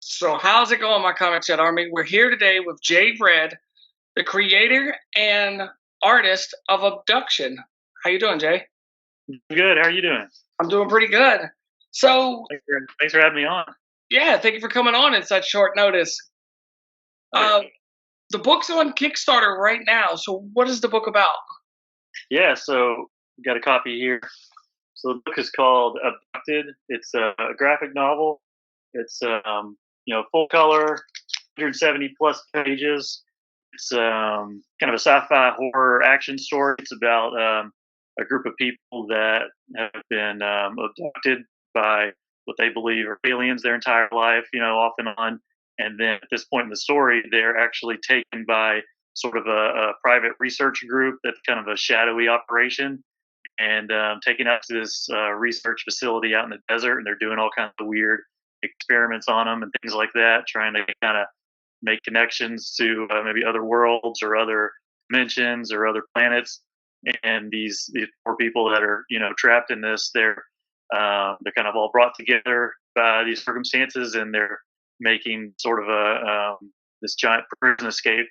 So how's it going, my comic chat army? We're here today with Jay Red, the creator and artist of Abduction. How you doing, Jay? Good. How are you doing? I'm doing pretty good. So Thanks for having me on. yeah, thank you for coming on in such short notice. Oh yeah. Uh, the book's on Kickstarter right now. So what is the book about? Yeah. So got a copy here. So the book is called Abducted. It's a graphic novel. It's full color, 170 plus pages. It's kind of a sci-fi horror action story. It's about a group of people that have been abducted by what they believe are aliens their entire life, off and on. And then at this point in the story, they're actually taken by sort of a private research group that's kind of a shadowy operation and taken out to this research facility out in the desert. And they're doing all kinds of weird experiments on them and things like that, trying to kind of make connections to maybe other worlds or other dimensions or other planets. And these poor people that are trapped in this, they're kind of all brought together by these circumstances, and they're making sort of a this giant prison escape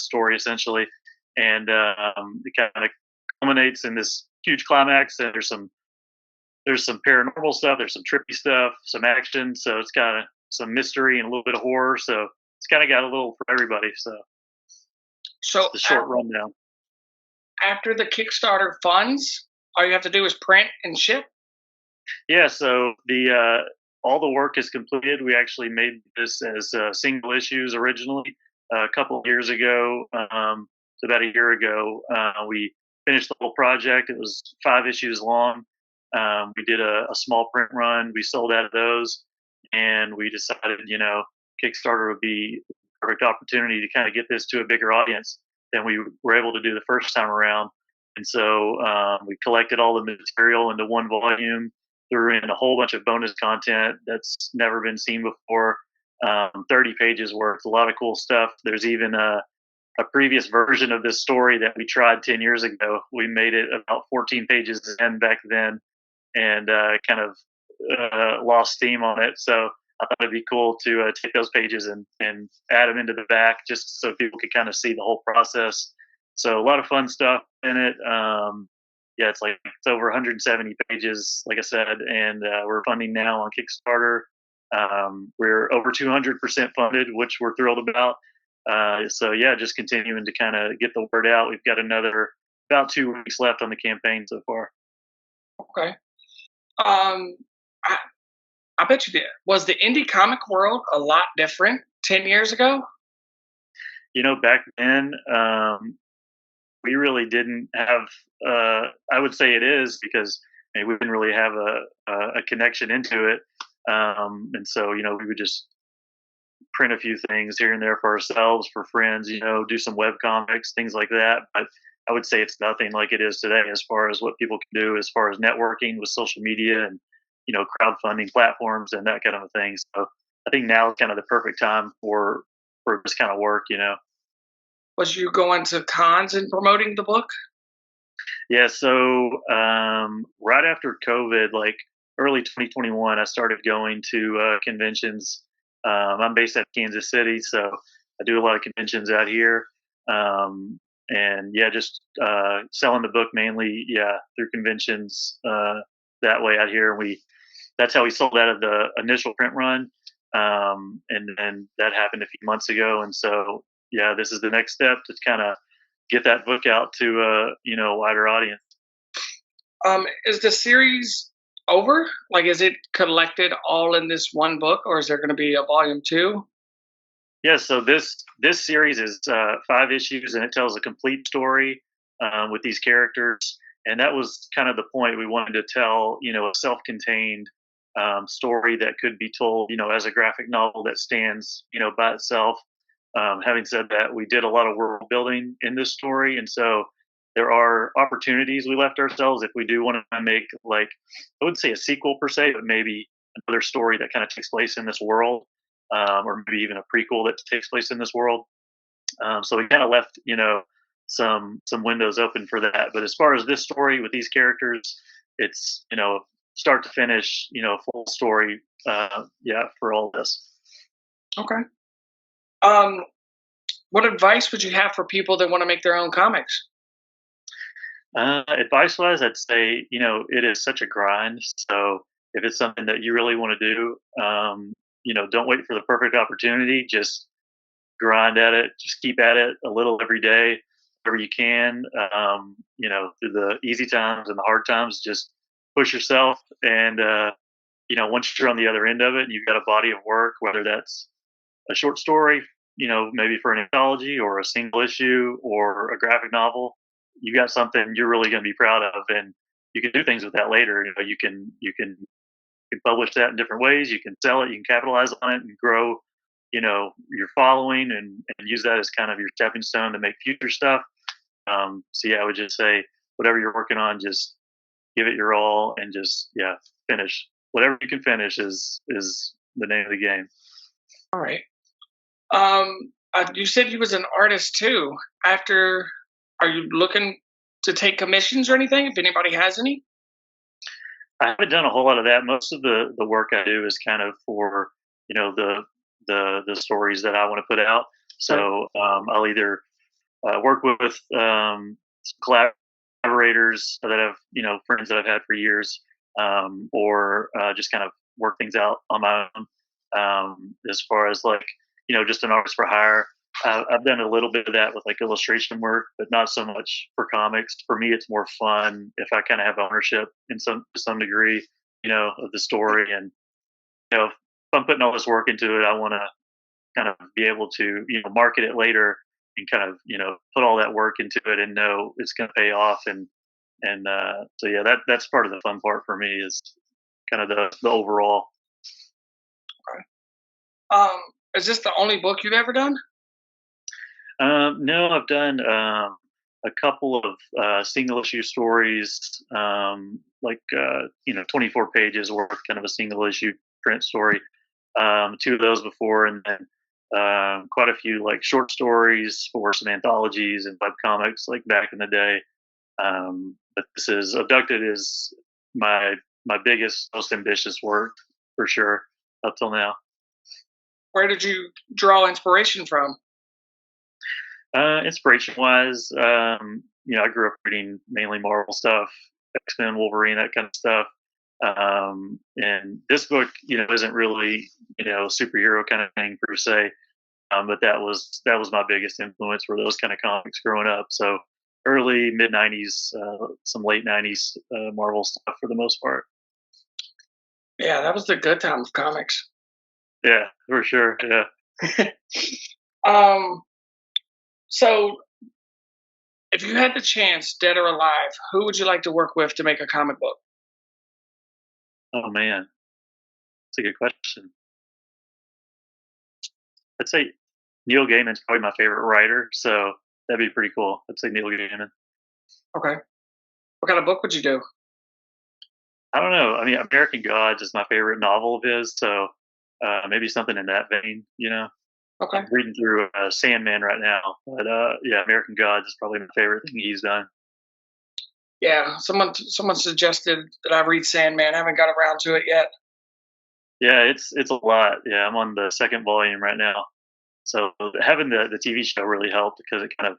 story essentially, and it kind of culminates in this huge climax. And there's some paranormal stuff, there's some trippy stuff, some action. So it's kind of some mystery and a little bit of horror. So it's kind of got a little for everybody. So So the short rundown. after the Kickstarter funds, all you have to do is print and ship. Yeah. So the all the work is completed. We actually made this as single issues originally a couple of years ago. So about a year ago, we finished the whole project. It was 5 issues long. We did a small print run. We sold out of those, and we decided, Kickstarter would be the perfect opportunity to kind of get this to a bigger audience than we were able to do the first time around. And so we collected all the material into one volume, threw in a whole bunch of bonus content that's never been seen before. 30 pages worth, a lot of cool stuff. There's even a previous version of this story that we tried 10 years ago. We made it about 14 pages in back then, and kind of lost steam on it. So I thought it'd be cool to take those pages and add them into the back just so people could kind of see the whole process. So a lot of fun stuff in it. Yeah, it's over 170 pages, like I said, and we're funding now on Kickstarter. We're over 200% funded, which we're thrilled about. So yeah, just continuing to kind of get the word out. We've got another about 2 weeks left on the campaign so far. Okay. Um, I, I bet you did. Was the indie comic world a lot different 10 years ago? Back then, we really didn't have. I would say it is because we didn't really have a connection into it, and so we would just print a few things here and there for ourselves, for friends, do some web comics, things like that. But I would say it's nothing like it is today as far as what people can do as far as networking with social media and crowdfunding platforms and that kind of a thing. So I think now is kind of the perfect time for this kind of work. Was you going to cons and promoting the book? Yeah, so right after COVID, like early 2021, I started going to conventions. I'm based out of Kansas City, so I do a lot of conventions out here. And yeah, just selling the book mainly, yeah, through conventions that way out here. That's how we sold out of the initial print run. And then that happened a few months ago. And so, yeah, this is the next step to kind of get that book out to a wider audience. Is the series over? Like, is it collected all in this one book, or is there going to be a volume two? Yeah, so this series is 5 issues, and it tells a complete story with these characters. And that was kind of the point. We wanted to tell a self-contained story that could be told as a graphic novel that stands by itself. Having said that, we did a lot of world building in this story, and so there are opportunities we left ourselves if we do want to make, like, I wouldn't say a sequel per se, but maybe another story that kind of takes place in this world, or maybe even a prequel that takes place in this world. So we kind of left some windows open for that. But as far as this story with these characters, it's start to finish, full story. Yeah, for all this. Okay. Um, what advice would you have for people that want to make their own comics? Advice wise, I'd say, it is such a grind. So if it's something that you really want to do, don't wait for the perfect opportunity. Just grind at it. Just keep at it a little every day, wherever you can. Through the easy times and the hard times, just push yourself. And, once you're on the other end of it and you've got a body of work, whether that's a short story, maybe for an anthology or a single issue or a graphic novel, you got something you're really going to be proud of, and you can do things with that later. You can publish that in different ways. You can sell it. You can capitalize on it and grow, your following, and use that as kind of your stepping stone to make future stuff. So yeah, I would just say whatever you're working on, just give it your all and just finish. Whatever you can finish is the name of the game. All right. You said you was an artist too. After, are you looking to take commissions or anything? If anybody has any? I haven't done a whole lot of that. Most of the work I do is kind of for the stories that I want to put out. Right. So I'll either work with some collaborators that have friends that I've had for years, or just kind of work things out on my own. As far as like just an artist for hire, I've done a little bit of that with like illustration work, but not so much for comics. For me, it's more fun if I kind of have ownership in to some degree, of the story, and if I'm putting all this work into it, I want to kind of be able to market it later and kind of put all that work into it and know it's going to pay off. And so yeah, that's part of the fun part for me is kind of the overall. Okay. Um, is this the only book you've ever done? No, I've done a couple of single issue stories, like 24 pages worth, kind of a single issue print story. Two of those before, and then quite a few like short stories for some anthologies and web comics, like back in the day. But this is Abducted is my biggest, most ambitious work for sure up till now. Where did you draw inspiration from? Inspiration wise, I grew up reading mainly Marvel stuff, X Men, Wolverine, that kind of stuff. And this book, isn't really, superhero kind of thing per se. But that was my biggest influence were those kind of comics growing up. So early mid '90s, some late '90s Marvel stuff for the most part. Yeah, that was the good time of comics. Yeah, for sure. Yeah. um, so if you had the chance, dead or alive, who would you like to work with to make a comic book? Oh man, that's a good question. I'd say Neil Gaiman's probably my favorite writer, so that'd be pretty cool. I'd say Neil Gaiman. Okay. What kind of book would you do? I don't know. I mean, American Gods is my favorite novel of his, so maybe something in that vein. Okay. I'm reading through Sandman right now, but yeah, American Gods is probably my favorite thing he's done. Yeah, someone suggested that I read Sandman. I haven't got around to it yet. Yeah, it's a lot. Yeah, I'm on the second volume right now, so having the TV show really helped because it kind of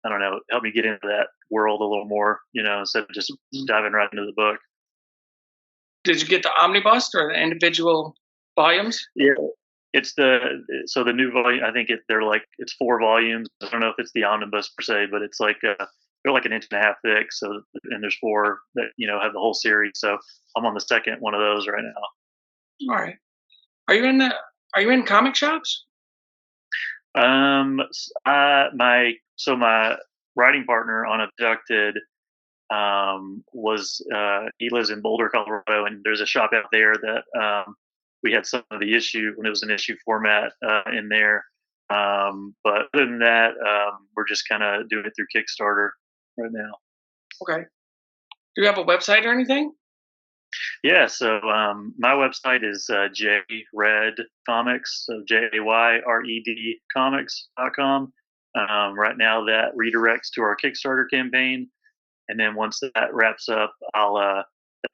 I don't know helped me get into that world a little more. Instead of just diving right into the book. Did you get the omnibus or the individual volumes? Yeah, it's the new volume. I think they're like it's 4 volumes. I don't know if it's the omnibus per se, but it's like they're like an inch and a half thick. So and there's 4 that have the whole series. So I'm on the second one of those right now. All right. Are you in the Are you in comic shops? My writing partner on Abducted was he lives in Boulder, Colorado, and there's a shop out there that we had some of the issue when it was an issue format in there. But other than that, we're just kind of doing it through Kickstarter right now. Okay. Do you have a website or anything? Yeah, so my website is JRed Comics, so JAYRED Comics.com. Right now, that redirects to our Kickstarter campaign, and then once that wraps up, I'll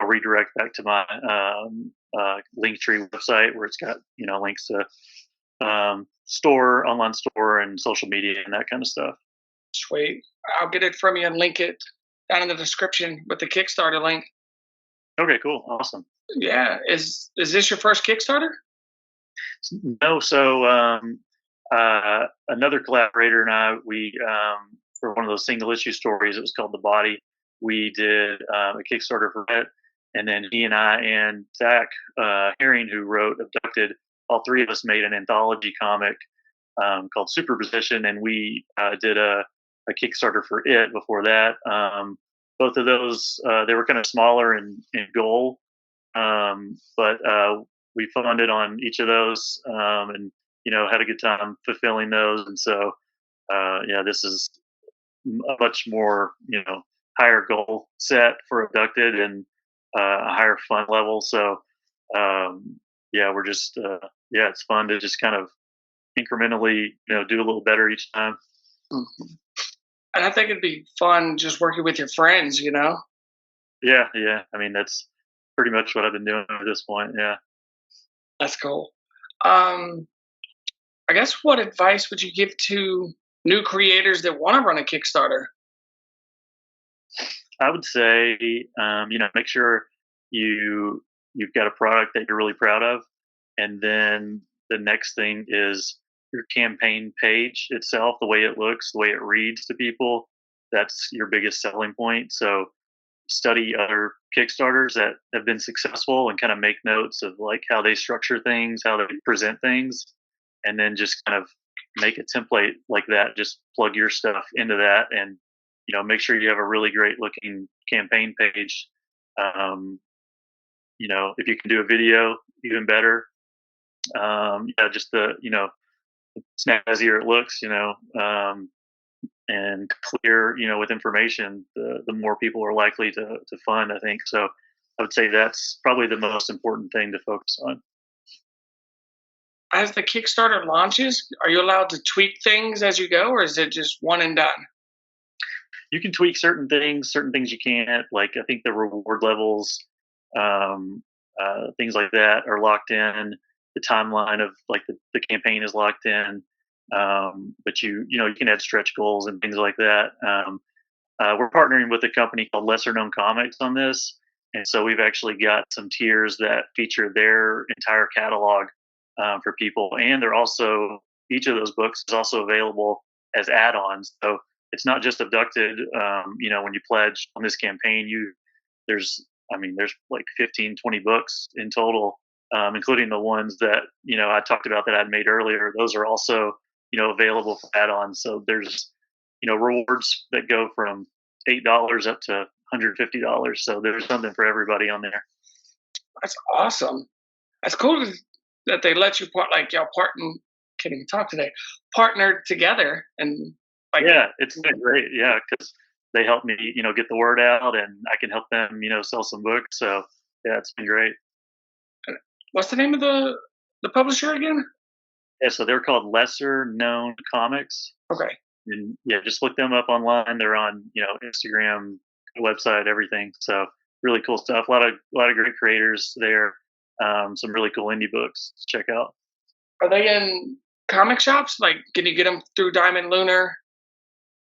redirect back to my Linktree website where it's got links to store, online store, and social media and that kind of stuff. Sweet. I'll get it from you and link it down in the description with the Kickstarter link. Okay, cool, awesome. Yeah. Is this your first Kickstarter? No, so another collaborator and I, we for one of those single issue stories, it was called The Body. We did a Kickstarter for it, and then he and I and Zach Herring, who wrote Abducted, all three of us made an anthology comic called Superposition, and we did a Kickstarter for it before that. Both of those they were kind of smaller in goal, but we funded on each of those, and had a good time fulfilling those. And so yeah, this is a much more higher goal set for Abducted, and a higher fun level. So yeah, we're just yeah, it's fun to just kind of incrementally do a little better each time. Mhm. And I think it'd be fun just working with your friends, you know? Yeah, yeah, I mean that's pretty much what I've been doing at this point. Yeah. That's cool. Um, I guess what advice would you give to new creators that want to run a Kickstarter? I would say, make sure you've got a product that you're really proud of, and then the next thing is your campaign page itself, the way it looks, the way it reads to people. That's your biggest selling point. So study other Kickstarters that have been successful and kind of make notes of like how they structure things, how they present things, and then just kind of make a template like that. Just plug your stuff into that, and make sure you have a really great looking campaign page. Um, if you can do a video, even better. Yeah, just the snazzier it looks, and clear, with information, the more people are likely to fund, I think. So I would say that's probably the most important thing to focus on. As the Kickstarter launches, are you allowed to tweak things as you go, or is it just one and done? You can tweak certain things you can't. Like I think the reward levels, um, things like that are locked in. The timeline of like the campaign is locked in. But you can add stretch goals and things like that. We're partnering with a company called Lesser Known Comics on this, and so we've actually got some tiers that feature their entire catalog for people, and they're also each of those books is also available as add-ons. So it's not just Abducted. When you pledge on this campaign, there's there's like 15, 20 books in total, including the ones that I talked about that I'd made earlier. Those are also available for add-ons. So there's rewards that go from $8 up to $150. So there's something for everybody on there. That's awesome. That's cool that they let you like y'all partner. Can't even talk today. Partner together and like. Yeah, it's been great. Yeah, because they help me, get the word out, and I can help them, sell some books. So yeah, it's been great. What's the name of the publisher again? Yeah, so they're called Lesser Known Comics, Okay. and yeah, just look them up online. They're on, Instagram, website, everything. So really cool stuff. A lot of great creators there. Some really cool indie books to check out. Are they in comic shops? Like, can you get them through Diamond Lunar?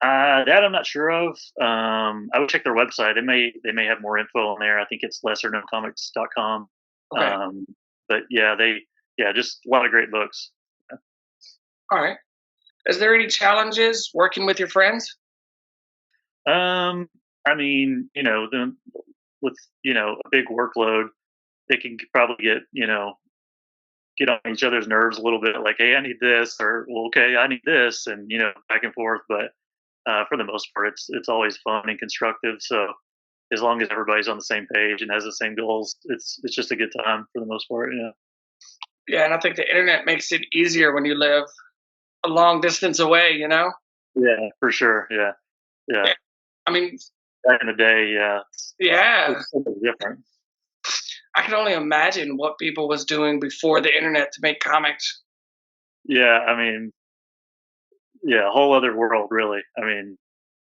That I'm not sure of. I would check their website. They may have more info on there. I think it's lesserknowncomics.com. Okay. But yeah, just a lot of great books. All right. Is there any challenges working with your friends? I mean, with a big workload, they can probably get on each other's nerves a little bit. Like, hey, I need this, or well, okay, I need this, and back and forth. But for the most part, it's always fun and constructive. So as long as everybody's on the same page and has the same goals, it's just a good time for the most part. Yeah. Yeah, and I think the internet makes it easier when you live a long distance away, you know? Yeah, for sure. Yeah, yeah. Yeah. I mean, Back in the day, yeah, yeah, it's something different. I can only imagine what people was doing before the internet to make comics. Yeah, I mean, yeah, a whole other world, really. I mean,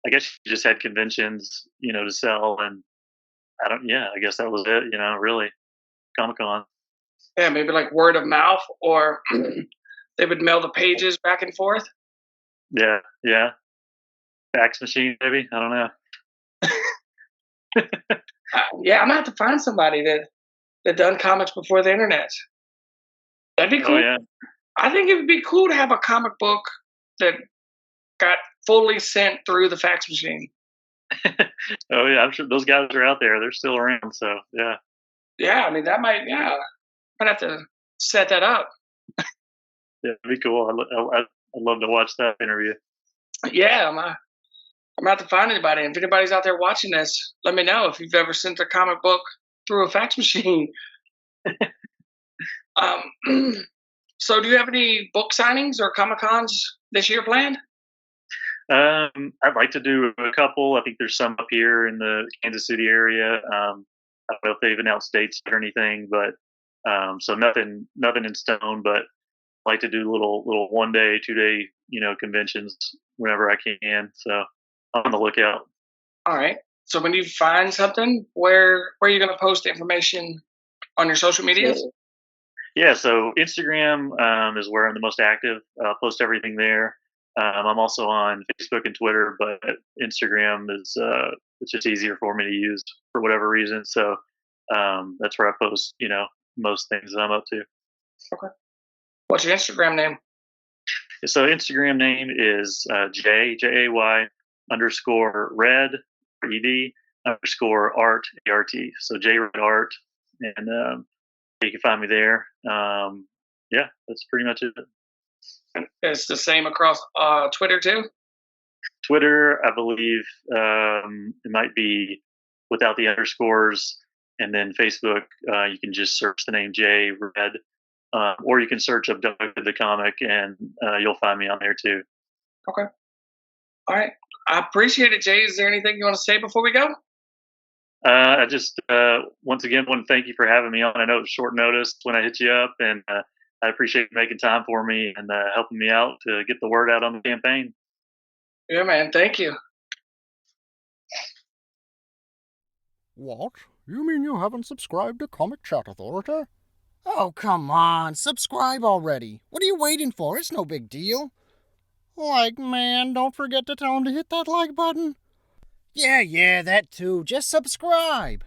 I guess you just had conventions, to sell, and I don't. Yeah, I guess that was it. Really, Comic Con. Yeah, maybe like word of mouth or They would mail the pages back and forth. Yeah, yeah. Fax machine, maybe. I don't know. Yeah, I'm gonna have to find somebody that done comics before the internet. That'd be Oh cool. yeah. I think it would be cool to have a comic book that got fully sent through the fax machine. Oh yeah. I'm sure those guys are out there. They're still around. So yeah. Yeah, I mean that might. Yeah, I'd have to set that up. Yeah, it'd be cool. I'd love to watch that interview. Yeah, I'm about to find anybody. If anybody's out there watching this, let me know if you've ever sent a comic book through a fax machine. Um, so, do you have any book signings or Comic Cons this year planned? I'd like to do a couple. I think there's some up here in the Kansas City area. I don't know if they've announced dates or anything, but so nothing in stone. But I like to do little 1 day, 2 day, conventions whenever I can. So I'm on the lookout. All right. So, when you find something, where are you going to post the information on your social medias? Yeah, so Instagram is where I'm the most active. I'll post everything there. I'm also on Facebook and Twitter, but Instagram is it's just easier for me to use for whatever reason. So that's where I post, most things I'm up to. Okay. What's your Instagram name? So Instagram name is Jay underscore red ed underscore art art. So J Red Art, and you can find me there. Yeah, that's pretty much it. It's the same across Twitter too. Twitter, I believe it might be without the underscores, and then Facebook, you can just search the name J Red, or you can search Abducted the comic, and you'll find me on there too. Okay. All right. I appreciate it, Jay. Is there anything you want to say before we go? I just once again want to thank you for having me on. I know it was short notice when I hit you up, and I appreciate you making time for me and helping me out to get the word out on the campaign. Yeah, man. Thank you. What? You mean you haven't subscribed to Comicchatauthority? Oh, come on, subscribe already. What are you waiting for? It's no big deal. Like, man, don't forget to tell him to hit that like button. Yeah, that too. Just subscribe.